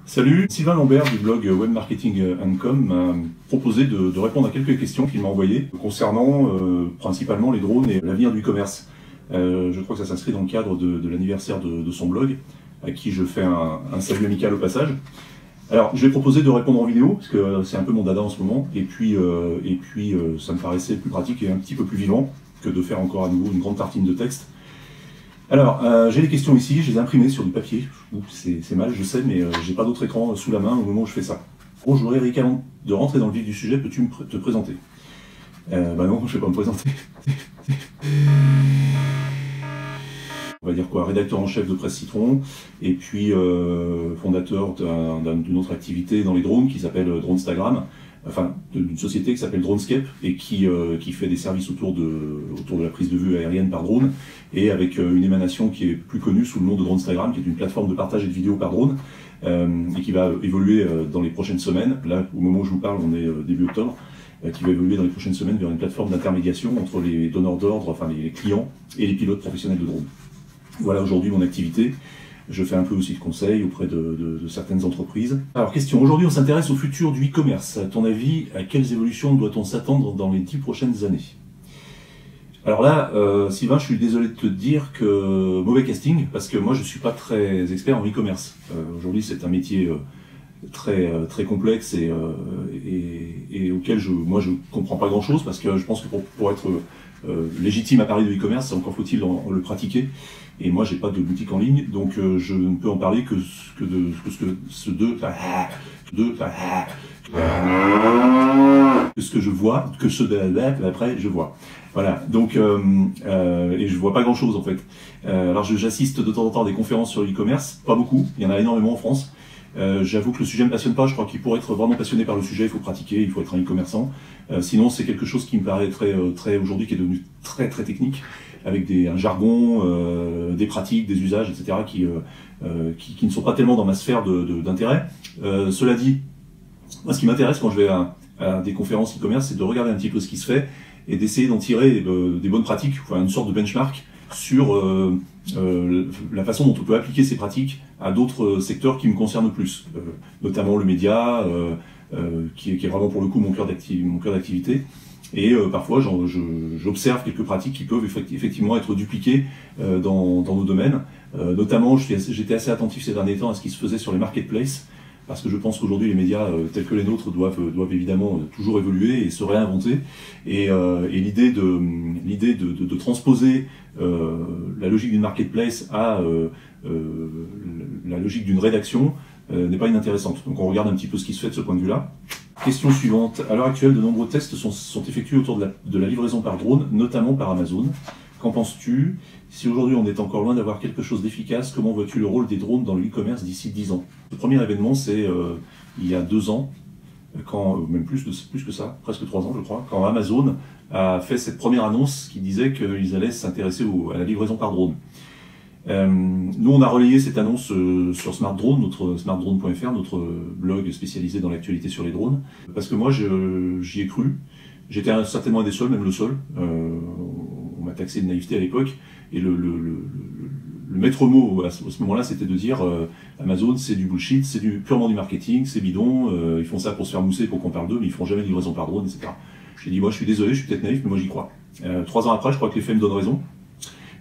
Salut, Sylvain Lambert du blog Web Marketing & Com m'a proposé de répondre à quelques questions qu'il m'a envoyées concernant principalement les drones et l'avenir du e-commerce. Je crois que ça s'inscrit dans le cadre de l'anniversaire de son blog, à qui je fais un salut amical au passage. Alors, je vais proposer de répondre en vidéo, parce que c'est un peu mon dada en ce moment, et puis ça me paraissait plus pratique et un petit peu plus vivant que de faire encore à nouveau une grande tartine de texte. Alors, j'ai les questions ici, je les ai imprimées sur du papier. C'est mal, je sais, mais j'ai pas d'autre écran sous la main au moment où je fais ça. Bonjour Eric, avant de rentrer dans le vif du sujet, peux-tu te présenter? Bah non, je vais pas me présenter. On va dire quoi, rédacteur en chef de Presse Citron, et puis fondateur d'une autre activité dans les drones qui s'appelle Dronestagram, enfin d'une société qui s'appelle Dronescape et qui fait des services autour de la prise de vue aérienne par drone, et avec une émanation qui est plus connue sous le nom de Dronestagram, qui est une plateforme de partage et de vidéos par drone, et qui va évoluer dans les prochaines semaines. Là, au moment où je vous parle, on est début octobre, qui va évoluer dans les prochaines semaines vers une plateforme d'intermédiation entre les donneurs d'ordre, enfin les clients, et les pilotes professionnels de drones. Voilà aujourd'hui mon activité. Je fais un peu aussi de conseils auprès de certaines entreprises. Alors question, aujourd'hui on s'intéresse au futur du e-commerce. À ton avis, à quelles évolutions doit-on s'attendre dans les 10 prochaines années? Alors là, Sylvain, je suis désolé de te dire que mauvais casting, parce que moi je suis pas très expert en e-commerce. Aujourd'hui c'est un métier très complexe et auquel moi je comprends pas grand-chose, parce que je pense que pour être légitime à parler de e-commerce, encore faut-il le pratiquer. Et moi, j'ai pas de boutique en ligne, donc je ne peux en parler que ce que je vois, que ce après je vois. Voilà. Donc et je vois pas grand-chose en fait. Alors j'assiste de temps en temps à des conférences sur l'e-commerce, pas beaucoup. Il y en a énormément en France. J'avoue que le sujet me passionne pas. Je crois qu'il pourrait être vraiment passionné par le sujet. Il faut pratiquer, il faut être un e-commerçant. Sinon, c'est quelque chose qui me paraît très aujourd'hui, qui est devenu très technique, avec un jargon, des pratiques, des usages, etc., qui ne sont pas tellement dans ma sphère d'intérêt. Cela dit, moi, ce qui m'intéresse quand je vais à des conférences e-commerce, c'est de regarder un petit peu ce qui se fait et d'essayer d'en tirer des bonnes pratiques, enfin une sorte de benchmark sur la façon dont on peut appliquer ces pratiques à d'autres secteurs qui me concernent plus, notamment le média, qui est vraiment pour le coup mon cœur d'activité. Et parfois, j'observe quelques pratiques qui peuvent effectivement être dupliquées dans nos domaines. Notamment, j'étais assez attentif ces derniers temps à ce qui se faisait sur les marketplaces, parce que je pense qu'aujourd'hui, les médias tels que les nôtres doivent évidemment toujours évoluer et se réinventer. Et l'idée de transposer la logique d'une marketplace à la logique d'une rédaction n'est pas inintéressante. Donc on regarde un petit peu ce qui se fait de ce point de vue-là. Question suivante. À l'heure actuelle, de nombreux tests sont effectués autour de la livraison par drone, notamment par Amazon. Qu'en penses-tu? Si aujourd'hui on est encore loin d'avoir quelque chose d'efficace, comment vois-tu le rôle des drones dans le e-commerce d'ici 10 ans? Le premier événement, c'est il y a 2 ans, même plus que ça, presque 3 ans je crois, quand Amazon a fait cette première annonce qui disait qu'ils allaient s'intéresser à la livraison par drone. Nous, on a relayé cette annonce sur Smart Drone, notre smartdrone.fr, notre blog spécialisé dans l'actualité sur les drones, parce que moi, j'y ai cru. J'étais certainement un des seuls, même le seul. On m'a taxé de naïveté à l'époque, et le maître mot à ce moment-là, c'était de dire Amazon, c'est du bullshit, c'est purement du marketing, c'est bidon, ils font ça pour se faire mousser, pour qu'on parle d'eux, mais ils feront jamais de livraison par drone, etc. J'ai dit, moi, je suis désolé, je suis peut-être naïf, mais moi, j'y crois. 3 ans après, je crois que les faits me donnent raison,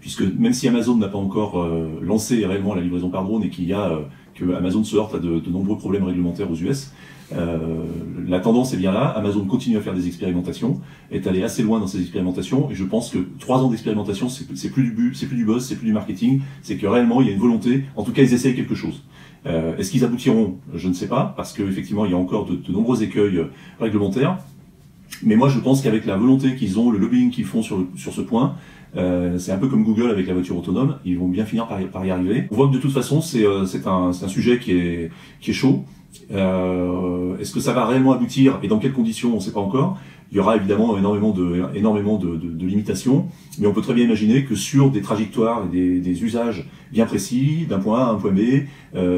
puisque même si Amazon n'a pas encore lancé réellement la livraison par drone et que Amazon se heurte à de nombreux problèmes réglementaires aux US, la tendance est bien là. Amazon continue à faire des expérimentations, est allé assez loin dans ses expérimentations, et je pense que 3 ans d'expérimentation, c'est plus du buzz, c'est plus du marketing, c'est que réellement il y a une volonté. En tout cas, ils essayent quelque chose. Est-ce qu'ils aboutiront? Je ne sais pas, parce qu'effectivement il y a encore de nombreux écueils réglementaires. Mais moi je pense qu'avec la volonté qu'ils ont, le lobbying qu'ils font sur ce point, c'est un peu comme Google avec la voiture autonome, ils vont bien finir par y arriver. On voit que de toute façon c'est un sujet qui est chaud. Est-ce que ça va réellement aboutir et dans quelles conditions, on ne sait pas encore. Il y aura évidemment énormément de limitations, mais on peut très bien imaginer que sur des trajectoires et des usages bien précis, d'un point A à un point B,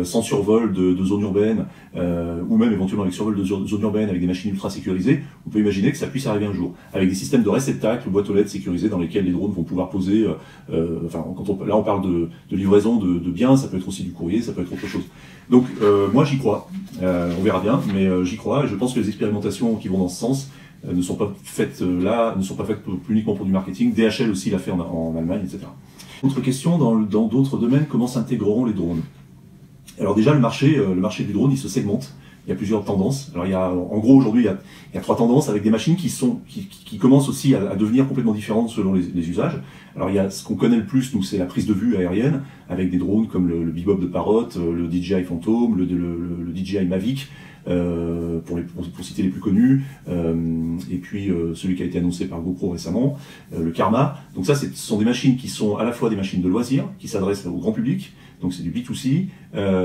sans survol de zones urbaines, ou même éventuellement avec survol de zones urbaines avec des machines ultra sécurisées, on peut imaginer que ça puisse arriver un jour, avec des systèmes de réceptacles, boîtes aux lettres sécurisées dans lesquelles les drones vont pouvoir poser, là on parle de livraison de biens, ça peut être aussi du courrier, ça peut être autre chose. Donc moi j'y crois, on verra bien, mais j'y crois, et je pense que les expérimentations qui vont dans ce sens ne sont pas faites ne sont pas faites uniquement pour du marketing. DHL aussi l'a fait en Allemagne, etc. Autre question, dans d'autres domaines, comment s'intégreront les drones? Alors déjà, le marché du drone, il se segmente. Il y a plusieurs tendances. Alors en gros, aujourd'hui, il y a 3 tendances avec des machines qui commencent aussi à devenir complètement différentes selon les usages. Alors il y a ce qu'on connaît le plus, nous, c'est la prise de vue aérienne, avec des drones comme le Bebop de Parrot, le DJI Phantom, le DJI Mavic, pour citer les plus connus, et puis celui qui a été annoncé par GoPro récemment, le Karma. Donc ça, ce sont des machines qui sont à la fois des machines de loisirs, qui s'adressent au grand public, donc c'est du B2C,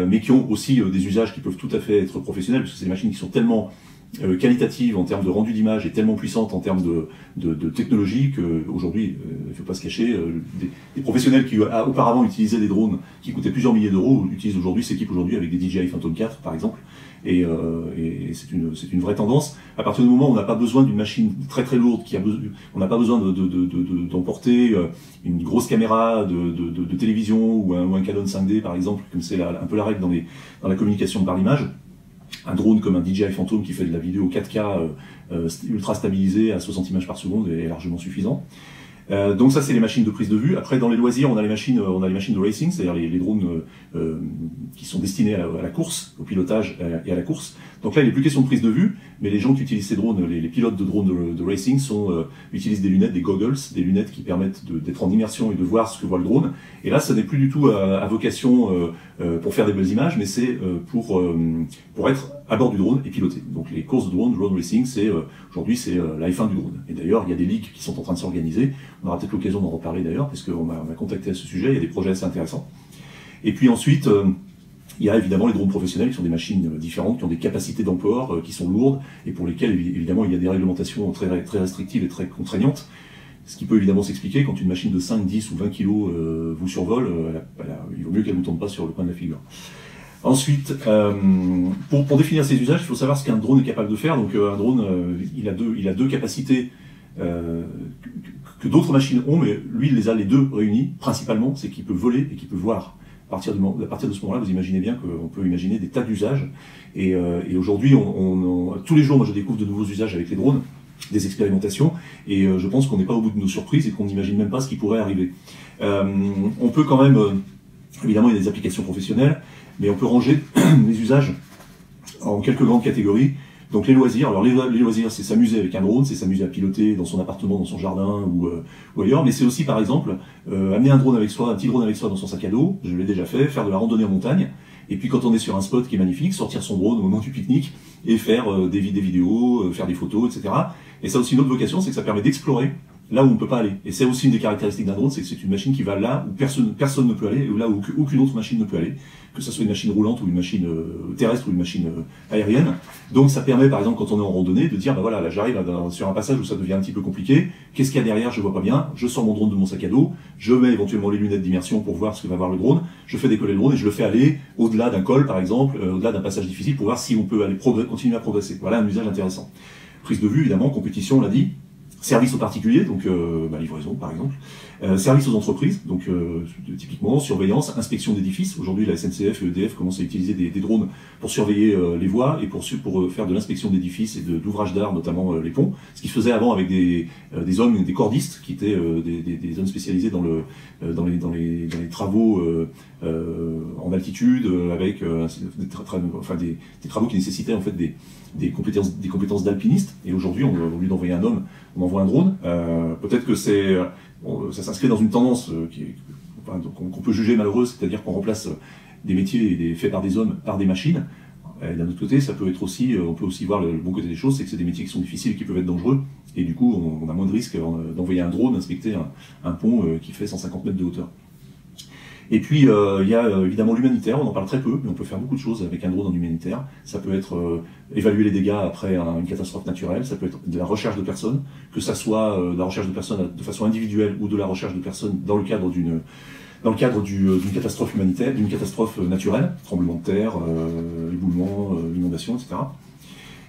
mais qui ont aussi des usages qui peuvent tout à fait être professionnels, parce que c'est des machines qui sont tellement qualitatives en termes de rendu d'image et tellement puissantes en termes de technologie qu'aujourd'hui, il ne faut pas se cacher, des professionnels qui auparavant utilisaient des drones qui coûtaient plusieurs milliers d'euros utilisent aujourd'hui, s'équipent aujourd'hui avec des DJI Phantom 4 par exemple, et c'est une vraie tendance. À partir du moment où on n'a pas besoin d'une machine très très lourde, on n'a pas besoin d'emporter une grosse caméra de télévision ou un Canon 5D par exemple, comme c'est un peu la règle dans la communication par l'image. Un drone comme un DJI Phantom qui fait de la vidéo 4K ultra stabilisée à 60 images par seconde est largement suffisant. Donc ça, c'est les machines de prise de vue. Après, dans les loisirs, on a les machines de racing, c'est-à-dire les drones qui sont destinés à la course, au pilotage et à la course. Donc là, il n'est plus question de prise de vue, mais les gens qui utilisent ces drones, les pilotes de drones de racing, utilisent des lunettes, des goggles, des lunettes qui permettent d'être en immersion et de voir ce que voit le drone. Et là, ça n'est plus du tout à vocation pour faire des belles images, mais c'est pour être à bord du drone et piloter. Donc les courses de drone racing, aujourd'hui c'est la F1 du drone. Et d'ailleurs, il y a des ligues qui sont en train de s'organiser. On aura peut-être l'occasion d'en reparler d'ailleurs, parce qu'on m'a contacté à ce sujet, il y a des projets assez intéressants. Et puis ensuite, il y a évidemment les drones professionnels qui sont des machines différentes, qui ont des capacités d'emport qui sont lourdes, et pour lesquelles évidemment il y a des réglementations très restrictives et très contraignantes. Ce qui peut évidemment s'expliquer quand une machine de 5, 10 ou 20 kg vous survole, il vaut mieux qu'elle ne vous tombe pas sur le coin de la figure. Ensuite, pour définir ses usages, il faut savoir ce qu'un drone est capable de faire. Donc un drone, il a deux capacités que d'autres machines ont, mais lui, il les a les deux réunies. Principalement, c'est qu'il peut voler et qu'il peut voir. À partir de ce moment-là, vous imaginez bien qu'on peut imaginer des tas d'usages. Et aujourd'hui, tous les jours, moi, je découvre de nouveaux usages avec les drones, des expérimentations, et je pense qu'on n'est pas au bout de nos surprises et qu'on n'imagine même pas ce qui pourrait arriver. On peut quand même, évidemment, il y a des applications professionnelles, mais on peut ranger les usages en quelques grandes catégories. Donc les loisirs, alors les loisirs, c'est s'amuser avec un drone, c'est s'amuser à piloter dans son appartement, dans son jardin ou ailleurs, mais c'est aussi par exemple amener un drone avec soi, un petit drone avec soi dans son sac à dos, je l'ai déjà fait, faire de la randonnée en montagne, et puis quand on est sur un spot qui est magnifique, sortir son drone au moment du pique-nique et faire des vidéos, faire des photos, etc. Et ça a aussi une autre vocation, c'est que ça permet d'explorer là où on ne peut pas aller. Et c'est aussi une des caractéristiques d'un drone, c'est que c'est une machine qui va là où personne ne peut aller, ou là où aucune autre machine ne peut aller, que ce soit une machine roulante ou une machine terrestre ou une machine aérienne. Donc ça permet, par exemple, quand on est en randonnée, de dire, bah voilà, là j'arrive sur un passage où ça devient un petit peu compliqué, qu'est-ce qu'il y a derrière, je vois pas bien, je sors mon drone de mon sac à dos, je mets éventuellement les lunettes d'immersion pour voir ce que va voir le drone, je fais décoller le drone et je le fais aller au-delà d'un col, par exemple, au-delà d'un passage difficile pour voir si on peut aller continuer à progresser. Voilà un usage intéressant. Prise de vue, évidemment, compétition, on l'a dit. Service aux particuliers, donc livraison par exemple. Service aux entreprises, donc typiquement surveillance, inspection d'édifices. Aujourd'hui, la SNCF et EDF commencent à utiliser des drones pour surveiller les voies et pour faire de l'inspection d'édifices et d'ouvrages d'art, notamment les ponts. Ce qui se faisait avant avec des hommes, des cordistes, qui étaient des hommes spécialisés dans les travaux en altitude, avec des travaux qui nécessitaient en fait des compétences d'alpinistes. Et aujourd'hui, au lieu d'envoyer un homme, on envoie un drone. Peut-être que ça s'inscrit dans une tendance qu'on peut juger malheureuse, c'est-à-dire qu'on remplace des métiers faits par des hommes par des machines. D'un autre côté, ça peut être aussi, on peut aussi voir le bon côté des choses, c'est que c'est des métiers qui sont difficiles et qui peuvent être dangereux. Et du coup, on a moins de risques d'envoyer un drone inspecter un pont qui fait 150 mètres de hauteur. Et puis, il y a évidemment l'humanitaire, on en parle très peu, mais on peut faire beaucoup de choses avec un drone en humanitaire. Ça peut être évaluer les dégâts après une catastrophe naturelle, ça peut être de la recherche de personnes, que ça soit de la recherche de personnes de façon individuelle ou de la recherche de personnes dans le cadre d'une catastrophe humanitaire, d'une catastrophe naturelle, tremblement de terre, éboulement, inondation, etc.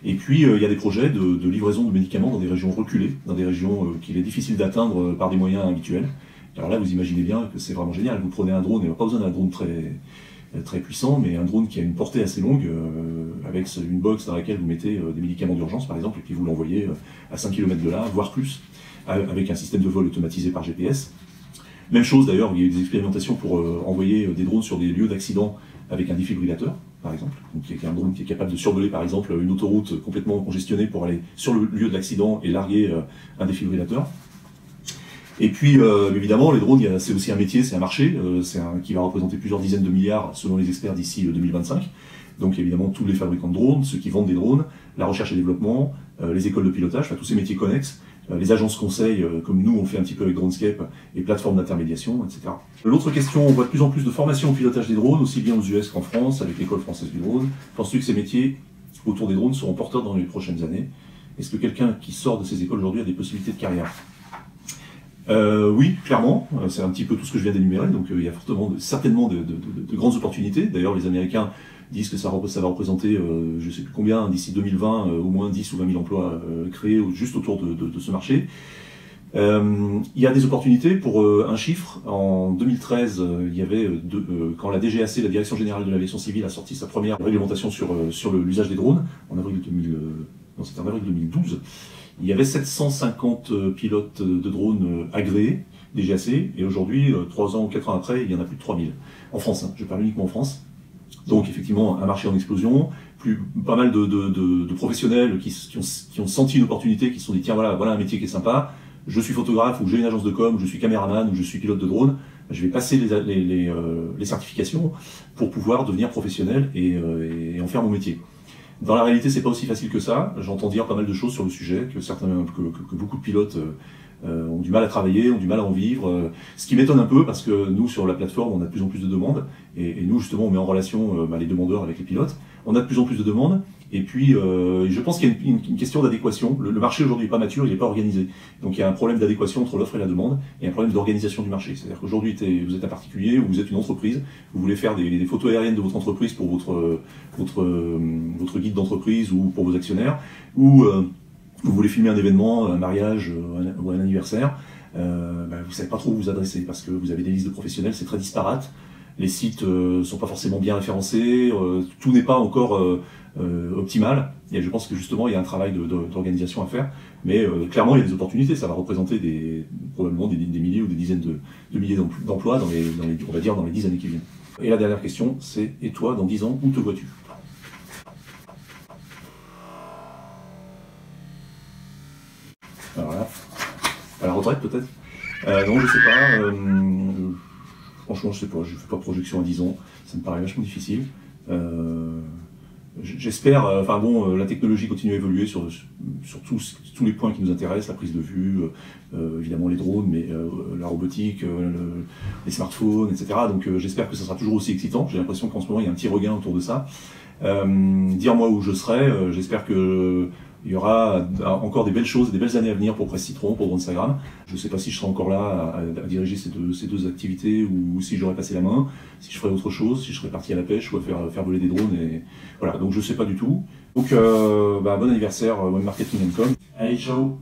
Et puis, il y a des projets de livraison de médicaments dans des régions reculées, dans des régions qu'il est difficile d'atteindre par des moyens habituels. Alors là, vous imaginez bien que c'est vraiment génial. Vous prenez un drone, et pas besoin d'un drone très puissant, mais un drone qui a une portée assez longue, avec une box dans laquelle vous mettez des médicaments d'urgence, par exemple, et puis vous l'envoyez à 5 km de là, voire plus, avec un système de vol automatisé par GPS. Même chose d'ailleurs, il y a eu des expérimentations pour envoyer des drones sur des lieux d'accident avec un défibrillateur, par exemple. Donc il y a un drone qui est capable de survoler, par exemple, une autoroute complètement congestionnée pour aller sur le lieu de l'accident et larguer un défibrillateur. Et puis, évidemment, les drones, c'est aussi un métier, c'est un marché, qui va représenter plusieurs dizaines de milliards, selon les experts, d'ici 2025. Donc, évidemment, tous les fabricants de drones, ceux qui vendent des drones, la recherche et développement, les écoles de pilotage, enfin, tous ces métiers connexes, les agences conseils, comme nous, on fait un petit peu avec Dronescape, et plateformes d'intermédiation, etc. L'autre question, on voit de plus en plus de formations au pilotage des drones, aussi bien aux US qu'en France, avec l'école française du drone. Penses-tu que ces métiers autour des drones seront porteurs dans les prochaines années? Est-ce que quelqu'un qui sort de ces écoles aujourd'hui a des possibilités de carrière? Oui, clairement, c'est un petit peu tout ce que je viens d'énumérer, donc il y a certainement de grandes opportunités. D'ailleurs, les Américains disent que ça va représenter, je ne sais plus combien, d'ici 2020, au moins 10 ou 20 000 emplois créés juste autour de ce marché. Il y a des opportunités pour un chiffre. En 2013, il y avait quand la DGAC, la Direction Générale de l'Aviation Civile, a sorti sa première réglementation sur l'usage des drones, en avril 2012. Il y avait 750 pilotes de drones agréés, DGAC, et aujourd'hui, 3 ans ou 4 ans après, il y en a plus de 3000. En France, hein, je parle uniquement en France. Donc effectivement, un marché en explosion, pas mal de professionnels qui ont senti une opportunité, qui se sont dit, tiens, voilà un métier qui est sympa, je suis photographe, ou j'ai une agence de com, ou je suis caméraman, ou je suis pilote de drone, je vais passer les certifications pour pouvoir devenir professionnel et en faire mon métier. Dans la réalité, c'est pas aussi facile que ça. J'entends dire pas mal de choses sur le sujet, que beaucoup de pilotes ont du mal à travailler, ont du mal à en vivre. Ce qui m'étonne un peu, parce que nous, sur la plateforme, on a de plus en plus de demandes. Et nous, justement, on met en relation les demandeurs avec les pilotes. On a de plus en plus de demandes. Et puis, je pense qu'il y a une question d'adéquation. Le marché aujourd'hui n'est pas mature, il n'est pas organisé. Donc il y a un problème d'adéquation entre l'offre et la demande, et un problème d'organisation du marché. C'est-à-dire qu'aujourd'hui, vous êtes un particulier ou vous êtes une entreprise, vous voulez faire des photos aériennes de votre entreprise pour votre guide d'entreprise ou pour vos actionnaires, ou vous voulez filmer un événement, un mariage ou un anniversaire, vous ne savez pas trop où vous adresser parce que vous avez des listes de professionnels, c'est très disparate. Les sites sont pas forcément bien référencés, tout n'est pas encore optimal. Et je pense que justement il y a un travail d'organisation à faire. Mais clairement il y a des opportunités, ça va représenter probablement des milliers ou des dizaines de milliers d'emplois on va dire dans les 10 années qui viennent. Et la dernière question, c'est et toi dans 10 ans, où te vois-tu? Alors là, à la retraite peut-être? Non, je sais pas. Franchement, je sais pas. Je fais pas de projection à 10 ans. Ça me paraît vachement difficile. J'espère. La technologie continue à évoluer sur tous les points qui nous intéressent, la prise de vue, évidemment les drones, mais la robotique, les smartphones, etc. Donc j'espère que ça sera toujours aussi excitant. J'ai l'impression qu'en ce moment il y a un petit regain autour de ça. Dire moi où je serai, j'espère que il y aura encore des belles choses, des belles années à venir pour Presse Citron, pour Instagram. Je ne sais pas si je serai encore là à diriger ces deux activités ou si j'aurai passé la main, si je ferai autre chose, si je serai parti à la pêche ou à faire voler des drones. Et voilà, donc je ne sais pas du tout. Donc bon anniversaire Web Marketing & Com. Allez, ciao.